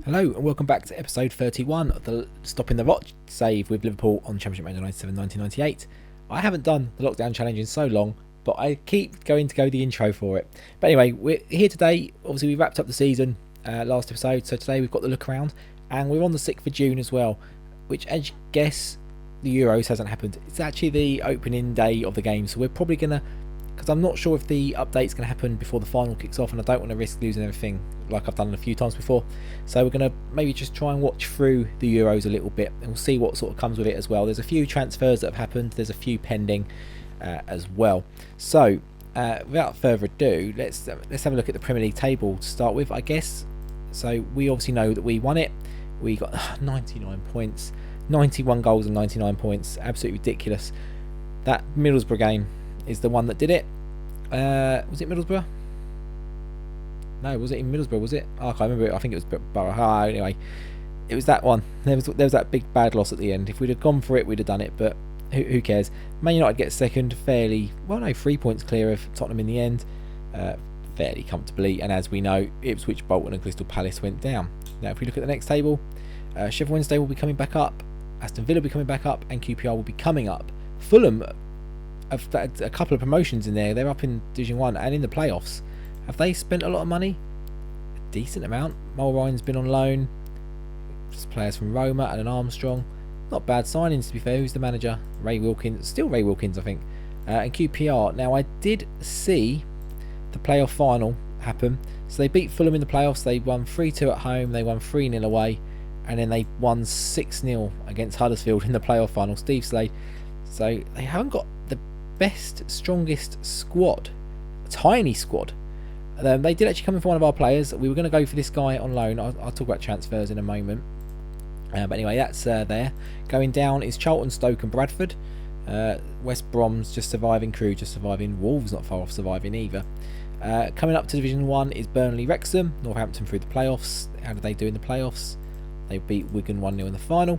Hello and welcome back to episode 31 of the Stopping the Rot save with Liverpool on Championship Manager 97-1998. I haven't done the lockdown challenge in so long, but I keep going to go the intro for it. But anyway, we're here today. Obviously, we wrapped up the season last episode, so today we've got the look around, and we're on the 6th of June as well, which, as you guess, the Euros hasn't happened. It's actually the opening day of the game, so we're probably going to, because I'm not sure if the update's going to happen before the final kicks off, and I don't want to risk losing everything like I've done a few times before. So we're going to maybe just try and watch through the Euros a little bit, and we'll see what sort of comes with it as well. There's a few transfers that have happened, there's a few pending as well. So without further ado, let's have a look at the Premier League table to start with, I guess. So we obviously know that we won it. We got 99 points, 91 goals and 99 points. Absolutely ridiculous. That Middlesbrough game is the one that did it. Was it Middlesbrough? No, was it in Middlesbrough? Was it? Oh, I can't remember. I think it was Borough. Anyway, it was that one. There was that big bad loss at the end. If we'd have gone for it, we'd have done it. But who cares? Man United gets second, fairly. Well, no, 3 points clear of Tottenham in the end, fairly comfortably. And as we know, Ipswich, Bolton, and Crystal Palace went down. Now, if we look at the next table, Sheffield Wednesday will be coming back up. Aston Villa will be coming back up, and QPR will be coming up. Fulham have had a couple of promotions in there. They're up in Division 1 and in the playoffs. Have they spent a lot of money? A decent amount. Mulrine's been on loan. Just players from Roma and an Armstrong. Not bad signings, to be fair. Who's the manager? Ray Wilkins. Still Ray Wilkins, I think. And QPR. Now, I did see the playoff final happen. So they beat Fulham in the playoffs. They won 3-2 at home. They won 3-0 away. And then they won 6-0 against Huddersfield in the playoff final. Steve Slade. So they haven't got the best, strongest squad. A tiny squad. They did actually come in for one of our players. We were going to go for this guy on loan. I'll talk about transfers in a moment. But anyway, that's there. Going down is Charlton, Stoke and Bradford. West Brom's just surviving. Crew just surviving. Wolves not far off surviving either. Coming up to Division 1 is Burnley, Wrexham. Northampton through the playoffs. How did they do in the playoffs? They beat Wigan 1-0 in the final.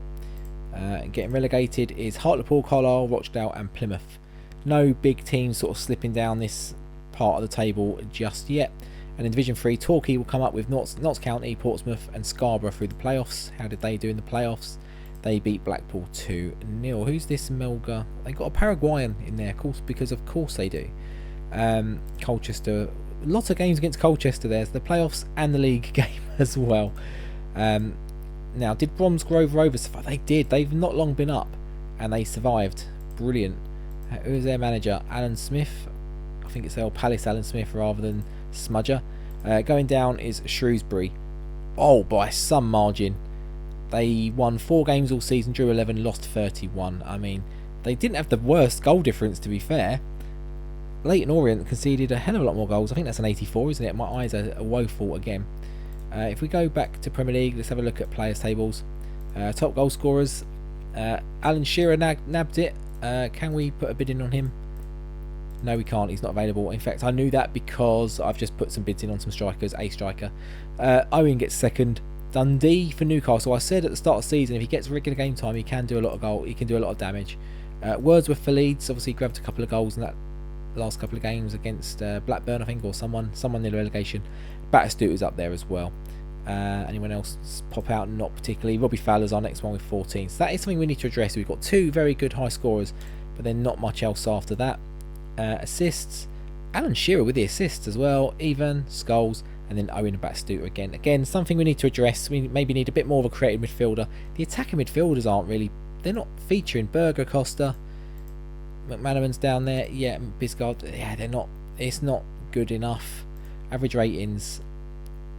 Getting relegated is Hartlepool, Carlisle, Rochdale and Plymouth. No big teams sort of slipping down this part of the table just yet. And in Division 3, Torquay will come up with Notts County, Portsmouth and Scarborough through the playoffs. How did they do in the playoffs? They beat Blackpool 2-0. Who's this Melga? They got a Paraguayan in there, of course, because of course they do. Colchester, lots of games against Colchester. There's the playoffs and the league game as well. Now, did Bromsgrove Rovers survive? They did. They've not long been up and they survived. Brilliant. Who is their manager? Alan Smith. I think it's El Palace Alan Smith rather than Smudger. Going down is Shrewsbury. Oh, by some margin. They won 4 games all season, drew 11, lost 31. I mean, they didn't have the worst goal difference, to be fair. Leyton Orient conceded a hell of a lot more goals. I think that's an 84, isn't it? My eyes are woeful again. If we go back to Premier League, let's have a look at players' tables. Top goal scorers. Alan Shearer nabbed it. Can we put a bid in on him? No, we can't. He's not available. In fact, I knew that because I've just put some bids in on some strikers. A striker. Owen gets second. Dundee for Newcastle. I said at the start of the season, if he gets regular game time, he can do a lot of goal. He can do a lot of damage. Wordsworth for Leeds. Obviously, grabbed a couple of goals in that last couple of games against Blackburn, I think, or someone in the relegation. Batterstute is up there as well. Anyone else pop out? Not particularly. Robbie Fowler's our next one with 14. So that is something we need to address. We've got 2 very good high scorers, but then not much else after that. Assists. Alan Shearer with the assists as well. Even Scholes, and then Owen and Batterstute again. Again, something we need to address. We maybe need a bit more of a creative midfielder. The attacking midfielders aren't really. They're not featuring. Berger, Costa, McManaman's down there. Yeah, Biscard. Yeah, they're not. It's not good enough. Average ratings.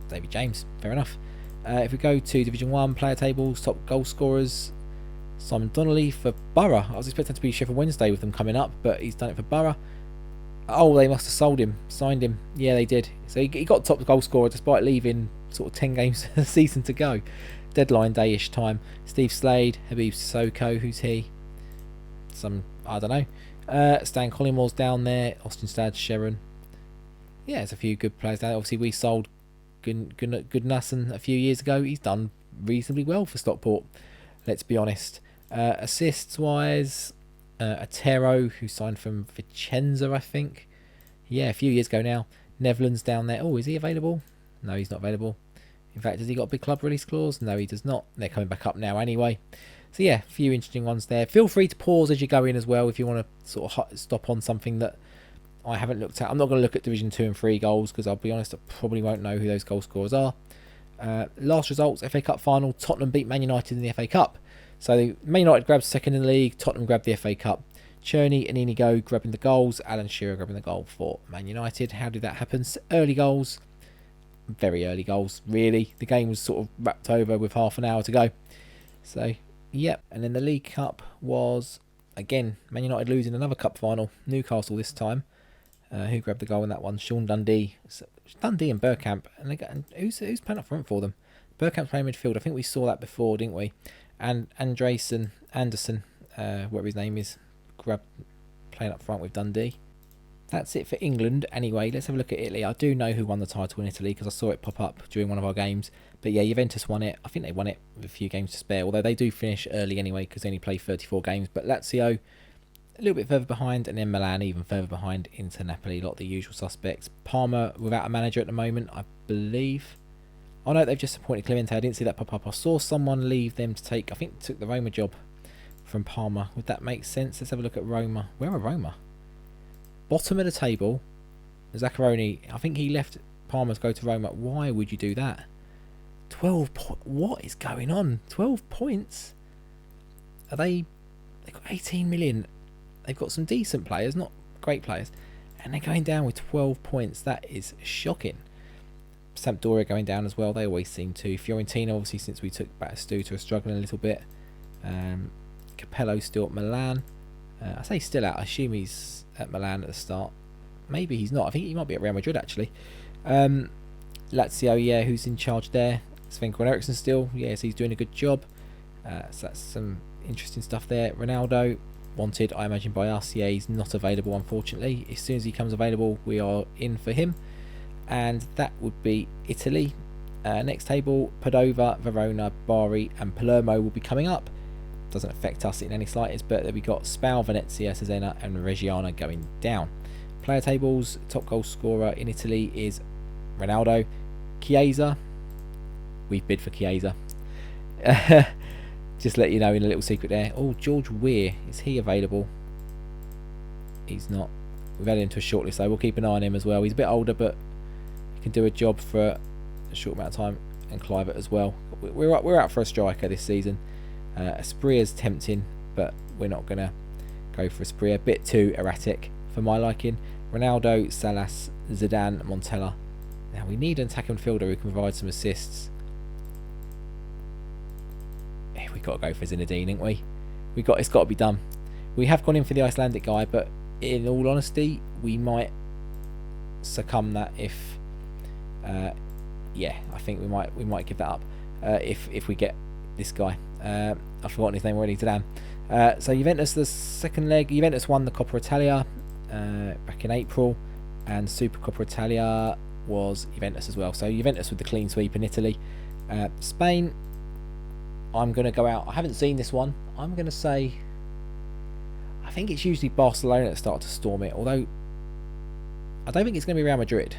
David James, fair enough. If we go to Division 1 player tables, top goal scorers, Simon Donnelly for Borough. I was expecting to be Sheffield Wednesday with them coming up, but he's done it for Borough. Oh, they must have signed him. Yeah, they did. So he got top goal scorer despite leaving sort of 10 games a season to go. Deadline day-ish time. Steve Slade, Habib Sissoko, who's he? I don't know. Stan Collingwood's down there. Austin Stad, Sharon. Yeah, there's a few good players down there. Obviously, we sold Goodnasson a few years ago. He's done reasonably well for Stockport, let's be honest. Assists wise, Atero, who signed from Vicenza, I think. Yeah, a few years ago now. Netherlands down there. Oh, is he available? No, he's not available. In fact, has he got a big club release clause? No, he does not. They're coming back up now anyway. So yeah, a few interesting ones there. Feel free to pause as you go in as well if you want to sort of stop on something that I haven't looked at. I'm not going to look at Division 2 and 3 goals because I'll be honest, I probably won't know who those goal scorers are. Last results, FA Cup final, Tottenham beat Man United in the FA Cup. So Man United grabbed second in the league, Tottenham grabbed the FA Cup. Cherney and Inigo grabbing the goals, Alan Shearer grabbing the goal for Man United. How did that happen? Early goals, very early goals, really. The game was sort of wrapped over with half an hour to go. So, yep. And then the League Cup was, again, Man United losing another cup final, Newcastle this time. Who grabbed the goal in that one? Sean Dundee. Dundee and Bergkamp. And who's playing up front for them? Bergkamp's playing midfield. I think we saw that before, didn't we? And Anderson, whatever his name is, playing up front with Dundee. That's it for England. Anyway, let's have a look at Italy. I do know who won the title in Italy because I saw it pop up during one of our games. But yeah, Juventus won it. I think they won it with a few games to spare, although they do finish early anyway because they only play 34 games. But Lazio, a little bit further behind, and then Milan even further behind into Napoli. A lot of the usual suspects. Parma without a manager at the moment, I believe. Oh no, they've just appointed Clemente. I didn't see that pop up. I saw someone leave them to take, I think took the Roma job from Parma. Would that make sense? Let's have a look at Roma. Where are Roma? Bottom of the table. Zaccaroni, I think he left Parma to go to Roma. Why would you do that? 12 points. What is going on? 12 points? They've got 18 million. They've got some decent players, not great players. And they're going down with 12 points. That is shocking. Sampdoria going down as well. They always seem to. Fiorentina, obviously, since we took Batistuta, are struggling a little bit. Capello still at Milan. I say still out. I assume he's at Milan at the start. Maybe he's not. I think he might be at Real Madrid, actually. Lazio, yeah, who's in charge there? Sven-Goran Eriksson still. Yes, he's doing a good job. So that's some interesting stuff there. Ronaldo, wanted, I imagine, by us. Yeah, he's not available, unfortunately. As soon as he comes available, we are in for him. And that would be Italy. Next table, Padova, Verona, Bari and Palermo will be coming up. Doesn't affect us in any slightest, but we got Spal, Venezia, Cesena and Reggiana going down. Player tables, top goal scorer in Italy is Ronaldo. Chiesa, we've bid for Chiesa. Just let you know in a little secret there. Oh, George Weir, is he available? He's not. We've added him to a shortlist, so we'll keep an eye on him as well. He's a bit older, but he can do a job for a short amount of time. And Clivert as well. We're out for a striker this season. Aspria's tempting, but we're not going to go for Aspria. A bit too erratic for my liking. Ronaldo, Salas, Zidane, Montella. Now we need an attacking midfielder who can provide some assists. We've got to go for Zinedine, ain't we? It's got to be done. We have gone in for the Icelandic guy, but in all honesty, we might succumb that if yeah, I think we might give that up if we get this guy. I've forgotten his name already, Zidane. So Juventus, the second leg. Juventus won the Coppa Italia back in April, and Supercoppa Italia was Juventus as well. So Juventus with the clean sweep in Italy. Spain, I'm going to go out. I haven't seen this one. I'm going to say, I think it's usually Barcelona that start to storm it, although I don't think it's going to be Real Madrid.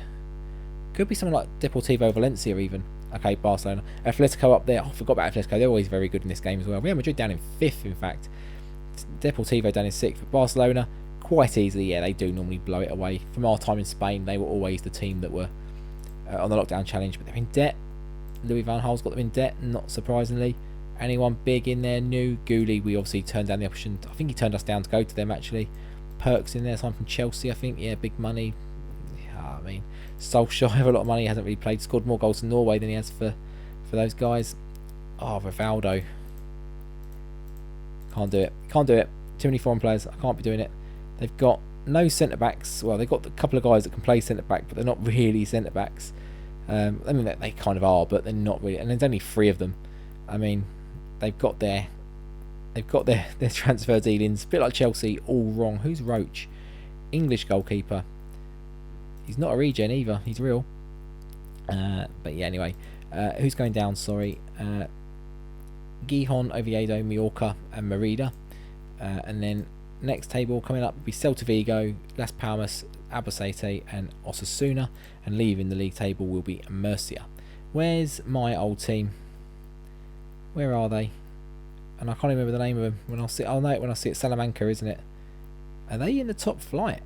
Could be something like Deportivo Valencia even. Okay, Barcelona. Atletico up there. Oh, I forgot about Atletico. They're always very good in this game as well. Real Madrid down in 5th, in fact. Deportivo down in 6th. But Barcelona, quite easily, yeah, they do normally blow it away. From our time in Spain, they were always the team that were on the lockdown challenge, but they're in debt. Louis van Gaal's got them in debt, not surprisingly. Anyone big in there new? Gouli, we obviously turned down the option. I think he turned us down to go to them, actually. Perks in there, someone from Chelsea, I think. Yeah, big money. Yeah, I mean, Solskjaer have a lot of money, hasn't really played, scored more goals in Norway than he has for those guys. Oh, Rivaldo. Can't do it. Too many foreign players. I can't be doing it. They've got no centre-backs. Well, they've got a couple of guys that can play centre-back, but they're not really centre-backs. I mean, they kind of are, but they're not really. And there's only 3 of them. I mean, they've got their transfer dealings, a bit like Chelsea, all wrong. Who's Roach? English goalkeeper. He's not a regen either. He's real. But yeah, anyway. Who's going down? Sorry. Gijón, Oviedo, Mallorca and Merida. And then next table coming up will be Celta Vigo, Las Palmas, Albacete and Osasuna. And leaving the league table will be Murcia. Where's my old team? Where are they? And I can't remember the name of them. When I'll know it when I see it. Salamanca, isn't it? Are they in the top flight?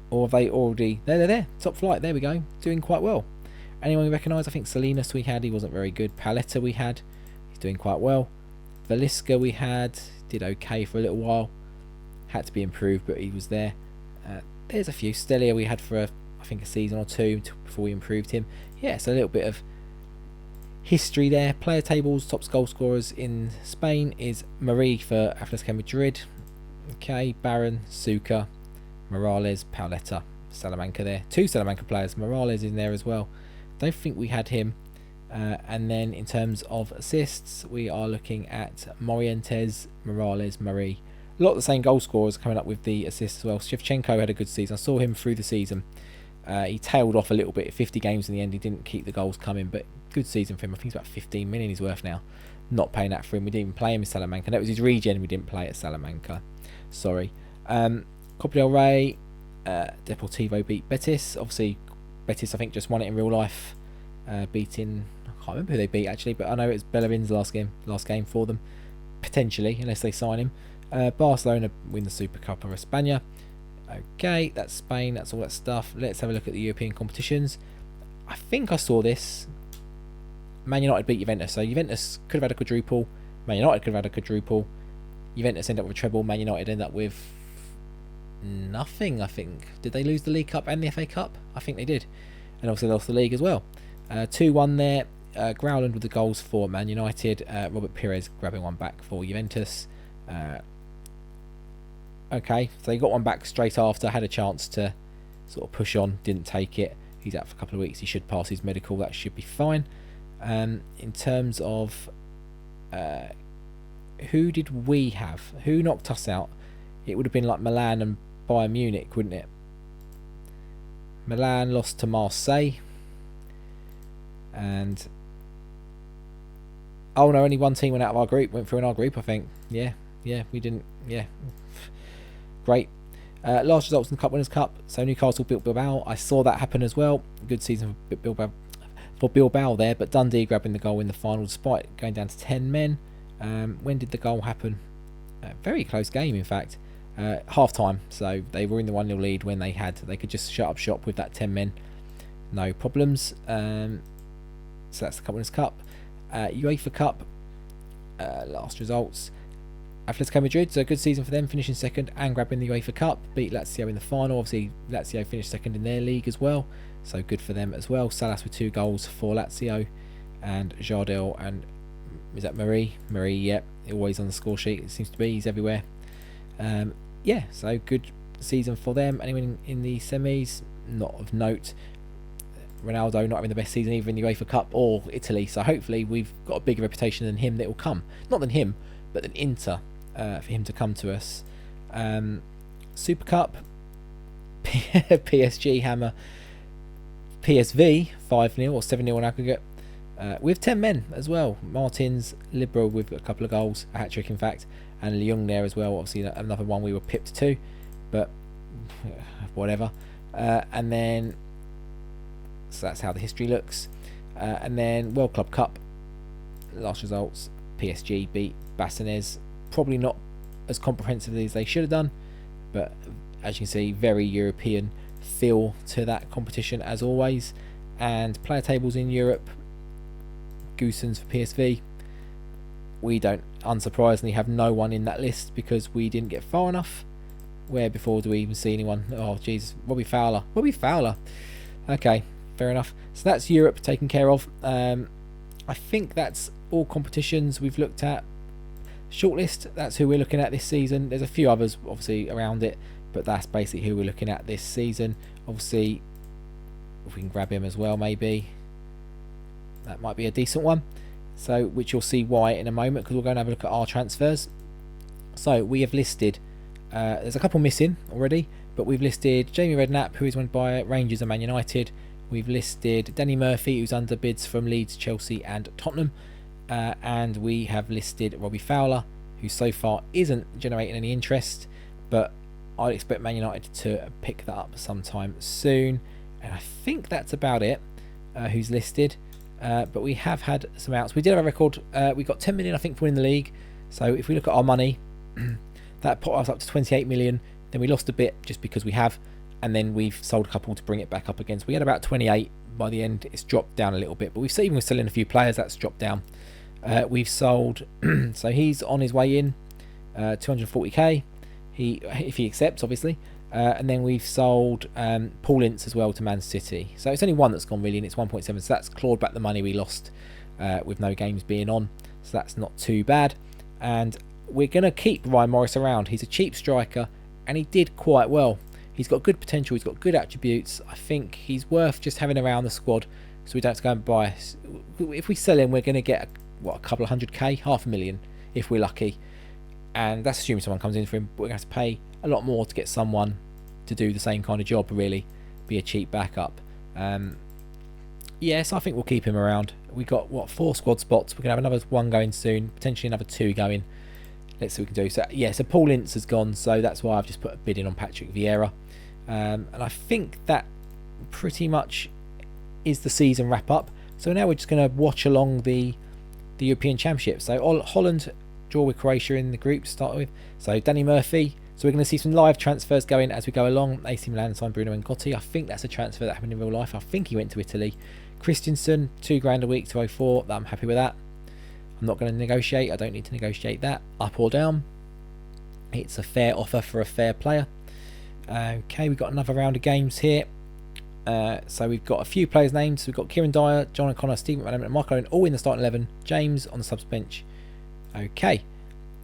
Or have they already... They're there. Top flight. There we go. Doing quite well. Anyone we recognise? I think Salinas we had. He wasn't very good. Paletta we had. He's doing quite well. Velisca we had. Did okay for a little while. Had to be improved, but he was there. There's a few. Stelia we had for, I think, a season or two before we improved him. Yeah, so a little bit of history there. Player tables, top goal scorers in Spain is Marie for Atletico Madrid. Okay, Baron, Suka, Morales, Pauletta, Salamanca there. 2 Salamanca players. Morales in there as well. Don't think we had him. And then in terms of assists, we are looking at Morientes, Morales, Marie. A lot of the same goal scorers coming up with the assists as well. Shevchenko had a good season. I saw him through the season. He tailed off a little bit. 50 games in the end. He didn't keep the goals coming, but good season for him. I think he's about 15 million he's worth now. Not paying that for him. We didn't even play him in Salamanca. That was his regen. We didn't play at Salamanca. Sorry. Copa del Rey. Deportivo beat Betis. Obviously, Betis, I think, just won it in real life. Beating... I can't remember who they beat, actually, but I know it's Bellerin's last game for them. Potentially, unless they sign him. Barcelona win the Supercoppa Italiana. Okay, that's Spain, that's all that stuff. Let's have a look at the European competitions. I think I saw this. Man United beat Juventus, so Juventus could have had a quadruple. Man United could have had a quadruple. Juventus ended up with a treble. Man United ended up with nothing, I think. Did they lose the League Cup and the FA Cup? I think they did. And obviously they lost the league as well. 2-1 there. Growland with the goals for Man United. Robert Pires grabbing one back for Juventus. Okay, so he got one back straight after, had a chance to sort of push on, didn't take it. He's out for a couple of weeks. He should pass his medical, that should be fine. In terms of who did we have? Who knocked us out? It would have been like Milan and Bayern Munich, wouldn't it? Milan lost to Marseille. And... oh no, only one team went out of our group, went through in our group, I think. Yeah, we didn't, yeah. Great. Last results in the Cup Winners' Cup. So Newcastle beat Bilbao. I saw that happen as well. Good season for Bilbao there, but Dundee grabbing the goal in the final despite going down to 10 men. When did the goal happen? Very close game, in fact. Half time. So they were in the 1-0 lead when they could just shut up shop with that 10 men. No problems. So that's the Cup Winners' Cup. UEFA Cup. Last results. Atletico Madrid, so a good season for them, finishing second and grabbing the UEFA Cup. Beat Lazio in the final. Obviously, Lazio finished second in their league as well, so good for them as well. Salas with 2 goals for Lazio, and Jardel and is that Marie? Marie, yeah, always on the score sheet. It seems to be. He's everywhere. Yeah, so good season for them. Anyone in the semis? Not of note. Ronaldo not having the best season either in the UEFA Cup or Italy, so hopefully we've got a bigger reputation than him that will come. Not than him, but than Inter. For him to come to us. Super Cup, PSG hammer PSV 5-0 or 7-0 on aggregate with 10 men as well. Martins, Libro with a couple of goals, a hat-trick in fact, and Lyon there as well. Obviously another one we were pipped to, but whatever. And then so that's how the history looks. And then World Club Cup, last results, PSG beat Bassanez. Probably not as comprehensively as they should have done, but as you can see, very European feel to that competition as always. And player tables in Europe, Goossens for PSV. We don't, unsurprisingly, have no one in that list because we didn't get far enough. Where before do we even see anyone? Oh Jesus, Robbie Fowler. Okay, fair enough. So that's Europe taken care of. I think that's all competitions we've looked at. Shortlist, that's who we're looking at this season. There's a few others obviously around it, but that's basically who we're looking at this season. Obviously, if we can grab him as well, maybe that might be a decent one. So, which you'll see why in a moment, because we'll go and have a look at our transfers. So we have listed, there's a couple missing already, but we've listed Jamie Redknapp, who is owned by Rangers and Man United. We've listed Danny Murphy, who's under bids from Leeds, Chelsea and Tottenham. And we have listed Robbie Fowler, who so far isn't generating any interest, but I'd expect Man United to pick that up sometime soon. And I think that's about it. who's listed. But we have had some outs. We did have a record. We got 10 million, I think, for winning the league. So if we look at our money, that put us up to 28 million. Then we lost a bit just because we have. And then we've sold a couple to bring it back up again. So we had about 28 by the end. It's dropped down a little bit. But even with selling a few players, that's dropped down. We've sold. So he's on his way in. 240k. If he accepts, obviously. And then we've sold Paul Ince as well to Man City. So it's only one that's gone really, and it's 1.7. So that's clawed back the money we lost with no games being on. So that's not too bad. And we're going to keep Ryan Morris around. He's a cheap striker, and he did quite well. He's got good potential. He's got good attributes. I think he's worth just having around the squad, so we don't have to go and buy. If we sell him, we're going to get a couple of 100k, 500,000 if we're lucky. And that's assuming someone comes in for him. But we're going to have to pay a lot more to get someone to do the same kind of job, really, be a cheap backup. Yes, I think we'll keep him around. We got 4 squad spots. We're gonna have another 1 going soon, potentially another 2 going. Let's see what we can do. So yeah, so Paul Ince has gone, so that's why I've just put a bid in on Patrick Vieira. And I think that pretty much is the season wrap up. So now we're just going to watch along the European Championship. So Holland draw with Croatia in the group to start with. So Danny Murphy. So we're going to see some live transfers going as we go along. AC Milan signed Bruno Ngotti. I think that's a transfer that happened in real life. I think he went to Italy. Christensen, $2,000 a week to 04. I'm happy with that. I'm not going to negotiate. I don't need to negotiate that. Up or down. It's a fair offer for a fair player. Okay, we've got another round of games here. So we've got a few players' names. We've got Kieran Dyer, John O'Connor, Stephen McManaman and Mark Owen all in the starting 11. James on the subs bench. Okay.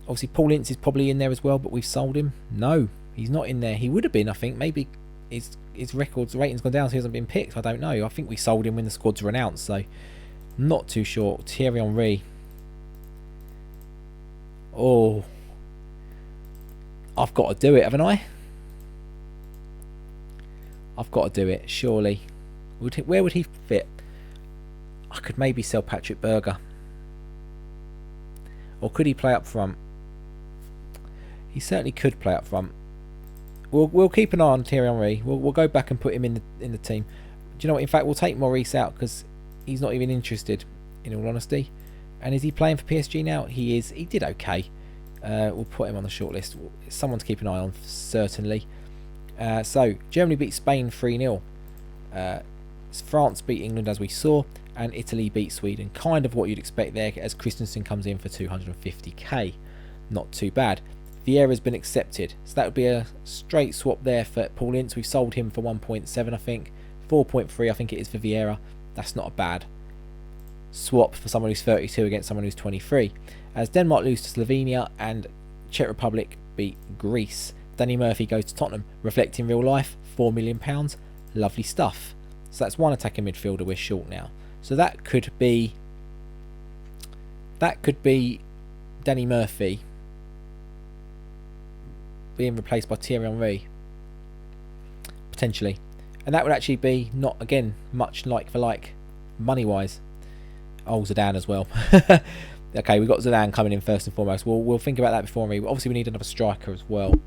Obviously, Paul Ince is probably in there as well, but we've sold him. No, he's not in there. He would have been, I think. Maybe his rating's gone down, so he hasn't been picked. I don't know. I think we sold him when the squads were announced, so not too sure. Thierry Henry. Oh, I've got to do it, haven't I? I've got to do it, surely. Where would he fit? I could maybe sell Patrick Berger. Or could he play up front? He certainly could play up front. We'll keep an eye on Thierry Henry. We'll go back and put him in the team. Do you know what? In fact, we'll take Maurice out because he's not even interested, in all honesty. And is he playing for PSG now? He is. He did okay. We'll put him on the shortlist. Someone to keep an eye on, certainly. So, Germany beat Spain 3-0. France beat England, as we saw. And Italy beat Sweden. Kind of what you'd expect there, as Christensen comes in for 250k. Not too bad. Vieira's been accepted. So that would be a straight swap there for Paul Ince. We've sold him for 1.7, I think. 4.3, I think it is for Vieira. That's not a bad swap for someone who's 32 against someone who's 23. As Denmark lose to Slovenia and Czech Republic beat Greece. Danny Murphy goes to Tottenham, reflecting real life, £4 million. Lovely stuff. So that's one attacking midfielder we're short now. So that could be Danny Murphy being replaced by Thierry Henry, potentially. And that would actually be not, again, much like for like, money-wise. Oh, Zidane as well. Okay, we've got Zidane coming in first and foremost. We'll think about that before Henry. Obviously, we need another striker as well.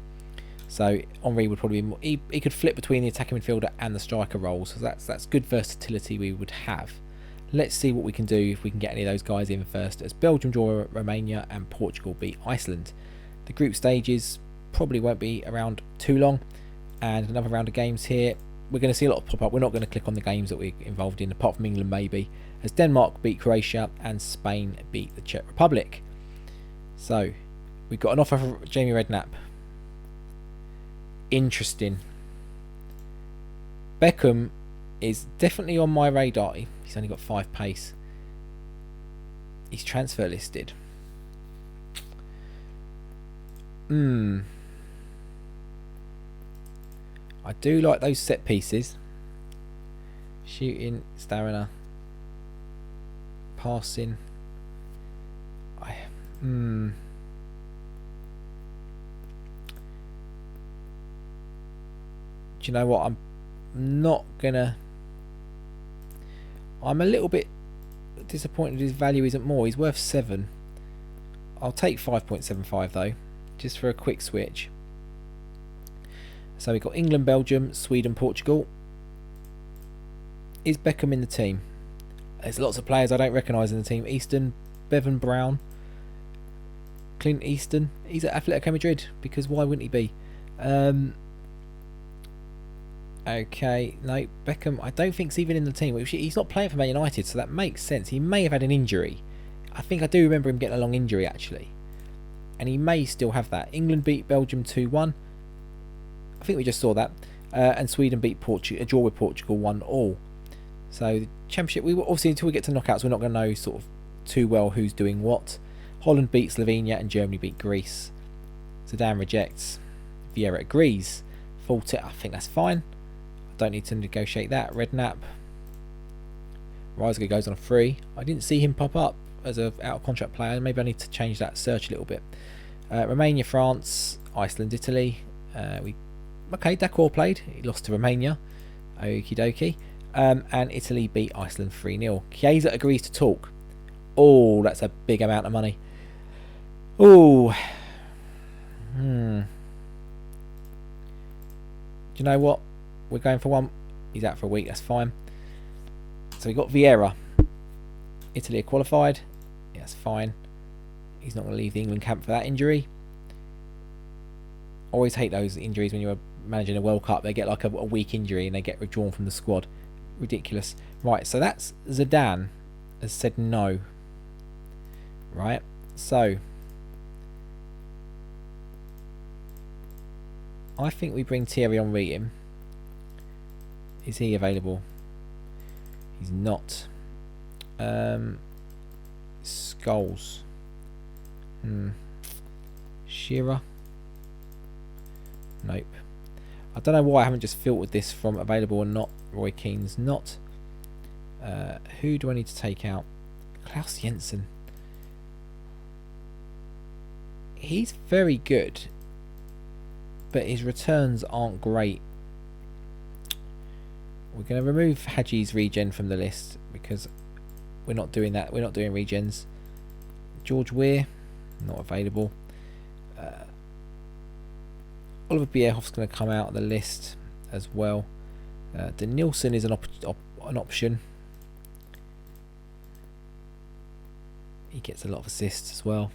So Henry would probably be more, he could flip between the attacking midfielder and the striker roles. So that's good versatility we would have. Let's see what we can do if we can get any of those guys in first. As Belgium draw Romania and Portugal beat Iceland. The group stages probably won't be around too long. And another round of games here. We're going to see a lot of pop up. We're not going to click on the games that we're involved in, apart from England maybe. As Denmark beat Croatia and Spain beat the Czech Republic. So we've got an offer for Jamie Redknapp. Interesting. Beckham is definitely on my radar. He's only got 5 pace. He's transfer listed. I do like those set pieces. Shooting, stamina, passing. Do you know what? I'm a little bit disappointed his value isn't more. He's worth 7. I'll take 5.75 though, just for a quick switch. So we've got England, Belgium, Sweden, Portugal. Is Beckham in the team? There's lots of players I don't recognise in the team. Easton, Bevan Brown, Clint Easton. He's at Atletico Madrid, because why wouldn't he be? Okay, no, Beckham, I don't think he's even in the team. He's not playing for Man United, so that makes sense. He may have had an injury. I think I do remember him getting a long injury, actually. And he may still have that. England beat Belgium 2-1. I think we just saw that. And Sweden beat Portugal, a draw with Portugal 1-1. So the Championship, we will obviously, until we get to knockouts, we're not going to know sort of too well who's doing what. Holland beat Slovenia and Germany beat Greece. Zidane rejects. Vieira agrees. Fault it. I think that's fine. I don't need to negotiate that. Redknapp. Reisiger goes on a free. I didn't see him pop up as an out of contract player. Maybe I need to change that search a little bit. Romania, France, Iceland, Italy. Okay, Dakor played. He lost to Romania. Okie dokie. And Italy beat Iceland 3-0. Chiesa agrees to talk. Oh, that's a big amount of money. Oh. Do you know what? We're going for one. He's out for a week. That's fine. So we got Vieira. Italy are qualified. Yeah, that's fine. He's not going to leave the England camp for that injury. Always hate those injuries when you're managing a World Cup. They get like a weak injury and they get withdrawn from the squad. Ridiculous. Right, so that's Zidane has said no. Right, so I think we bring Thierry Henry in. Is he available? He's not. Scholes. Shearer. Nope. I don't know why I haven't just filtered this from available or not. Roy Keane's not. Who do I need to take out? Klaus Jensen. He's very good, but his returns aren't great. We're going to remove Hadji's regen from the list because we're not doing that. We're not doing regens. George Weir, not available. Oliver Bierhoff's going to come out of the list as well. Denilson is an option. He gets a lot of assists as well.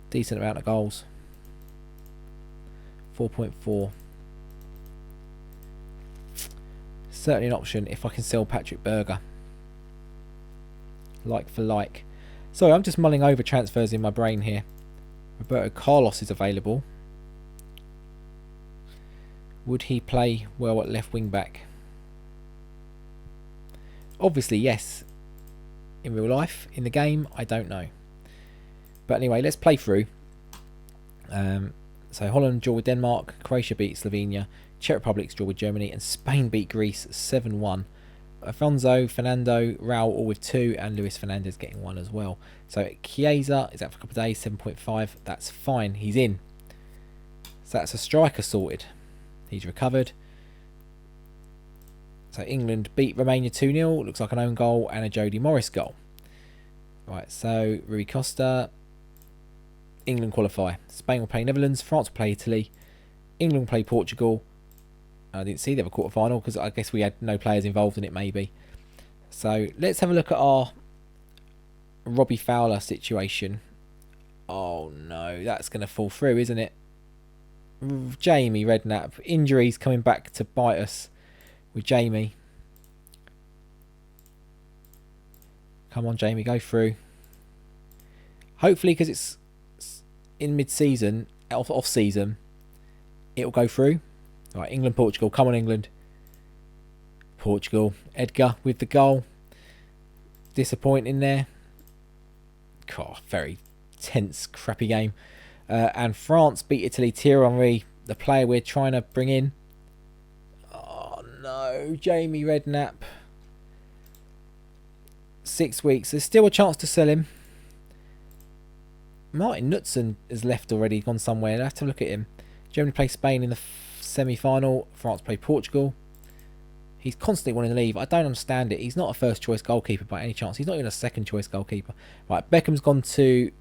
Decent amount of goals. 4.4. Certainly an option if I can sell Patrick Berger. Like for like. Sorry, I'm just mulling over transfers in my brain here. Roberto Carlos is available. Would he play well at left wing back? Obviously, yes. In real life, in the game, I don't know. But anyway, let's play through. So Holland draw with Denmark, Croatia beat Slovenia, Czech Republic draw with Germany, and Spain beat Greece 7-1. Afonso, Fernando, Raul all with 2, and Luis Fernandez getting 1 as well. So Chiesa is out for a couple of days, 7.5. That's fine. He's in. So that's a striker sorted. He's recovered. So England beat Romania 2-0. Looks like an own goal and a Jody Morris goal. Right, so Rui Costa. England qualify. Spain will play Netherlands. France will play Italy. England will play Portugal. I didn't see the other quarter final because I guess we had no players involved in it maybe. So let's have a look at our Robbie Fowler situation. Oh no, that's going to fall through, isn't it? Jamie Redknapp. Injuries coming back to bite us with Jamie. Come on, Jamie, go through. Hopefully, because it's in mid-season, off-season, it'll go through. Right, England, Portugal. Come on, England. Portugal. Edgar with the goal. Disappointing there. God, very tense, crappy game. And France beat Italy. Thierry Henry, the player we're trying to bring in. Oh, no. Jamie Redknapp. 6 weeks. There's still a chance to sell him. Martin Knudsen has left already, gone somewhere. I'll have to look at him. Germany play Spain in the semi-final. France play Portugal. He's constantly wanting to leave. I don't understand it. He's not a first-choice goalkeeper by any chance. He's not even a second-choice goalkeeper. Right, Beckham's gone to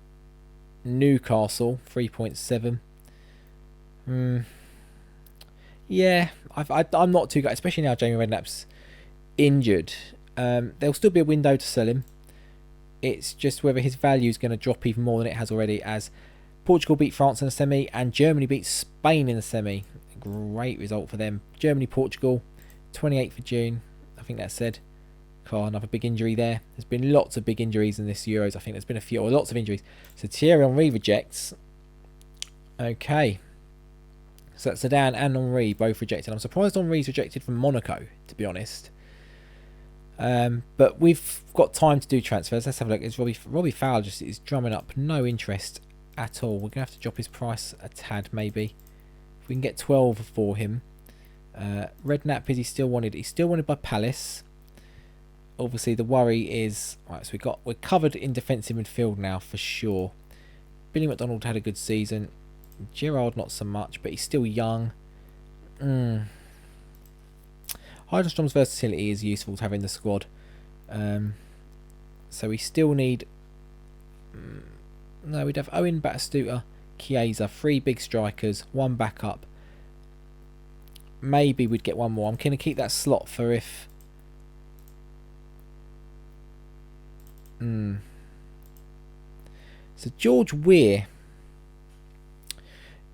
Newcastle, 3.7. Yeah, I'm not too good, especially now Jamie Redknapp's injured. There'll still be a window to sell him. It's just whether his value is going to drop even more than it has already, as Portugal beat France in the semi and Germany beat Spain in the semi. Great result for them. Germany, Portugal, 28th of June. I think that said. Oh, another big injury there. There's been lots of big injuries in this Euros. I think there's been a few, or lots of injuries. So Thierry Henry rejects. Okay. So that's Zidane and Henry both rejected. I'm surprised Henry's rejected from Monaco, to be honest. But we've got time to do transfers. Let's have a look. It's Robbie Fowler just is drumming up no interest at all. We're going to have to drop his price a tad, maybe. If we can get 12 for him. Redknapp, is he still wanted? He's still wanted by Palace. Obviously, the worry is... Right, so we're covered in defensive midfield now, for sure. Billy McDonald had a good season. Gerrard, not so much, but he's still young. Heidenstrom's versatility is useful to have in the squad. So we still need... No, we'd have Owen, Batistuta, Chiesa, 3 big strikers, 1 backup. Maybe we'd get 1 more. I'm going to keep that slot for if... So George Weir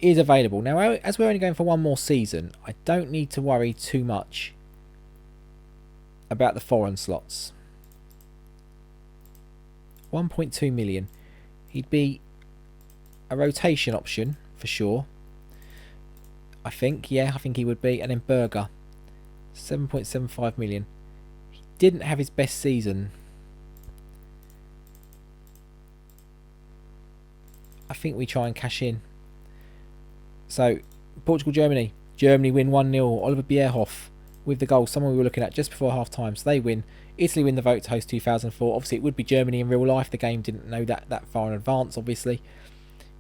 is available. Now, as we're only going for 1 more season, I don't need to worry too much about the foreign slots. 1.2 million. He'd be a rotation option for sure. I think he would be. And then Berger, 7.75 million. He didn't have his best season. I think we try and cash in. So, Portugal, Germany. Germany win 1-0. Oliver Bierhoff with the goal. Someone we were looking at just before half-time. So they win. Italy win the vote to host 2004. Obviously, it would be Germany in real life. The game didn't know that far in advance, obviously.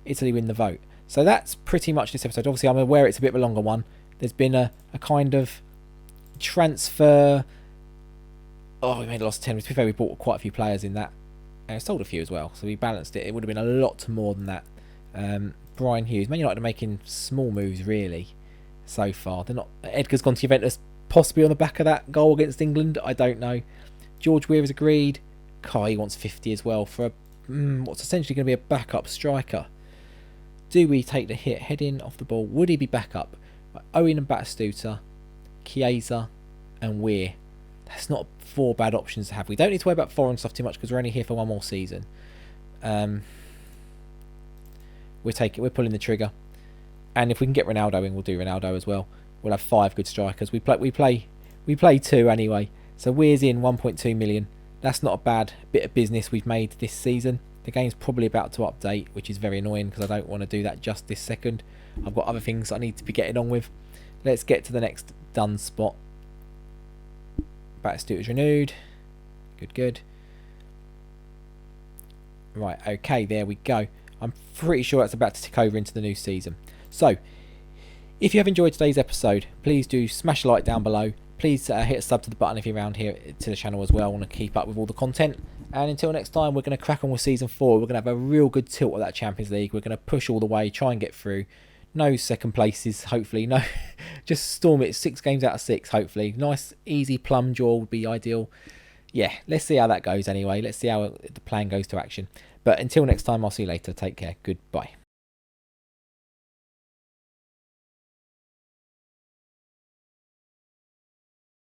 Italy win the vote. So that's pretty much this episode. Obviously, I'm aware it's a bit of a longer one. There's been a kind of transfer... Oh, we made a loss of 10. To be fair, we bought quite a few players in that. And sold a few as well. So we balanced it. It would have been a lot more than that. Brian Hughes. Man United are making small moves, really, so far. They're not... Edgar's gone to Juventus, possibly on the back of that goal against England. I don't know. George Weir has agreed. Kai wants 50 as well for what's essentially going to be a backup striker. Do we take the hit? Heading off the ball. Would he be backup? Owen and Batistuta, Chiesa and Weir. That's not 4 bad options to have. We don't need to worry about foreign stuff too much because we're only here for 1 more season. We're pulling the trigger. And if we can get Ronaldo in, we'll do Ronaldo as well. We'll have 5 good strikers. We play 2 anyway. So Weir's in 1.2 million. That's not a bad bit of business we've made this season. The game's probably about to update, which is very annoying because I don't want to do that just this second. I've got other things I need to be getting on with. Let's get to the next done spot. Batistuta is renewed. Good. Right, okay, there we go. I'm pretty sure that's about to tick over into the new season. So, if you have enjoyed today's episode, please do smash a like down below. Please hit a sub to the button if you're around here to the channel as well. I want to keep up with all the content. And until next time, we're going to crack on with Season 4. We're going to have a real good tilt at that Champions League. We're going to push all the way, try and get through. No second places, hopefully. No, just storm it. 6 games out of 6, hopefully. Nice, easy plum draw would be ideal. Yeah, let's see how that goes anyway. Let's see how the plan goes to action. But until next time, I'll see you later. Take care. Goodbye.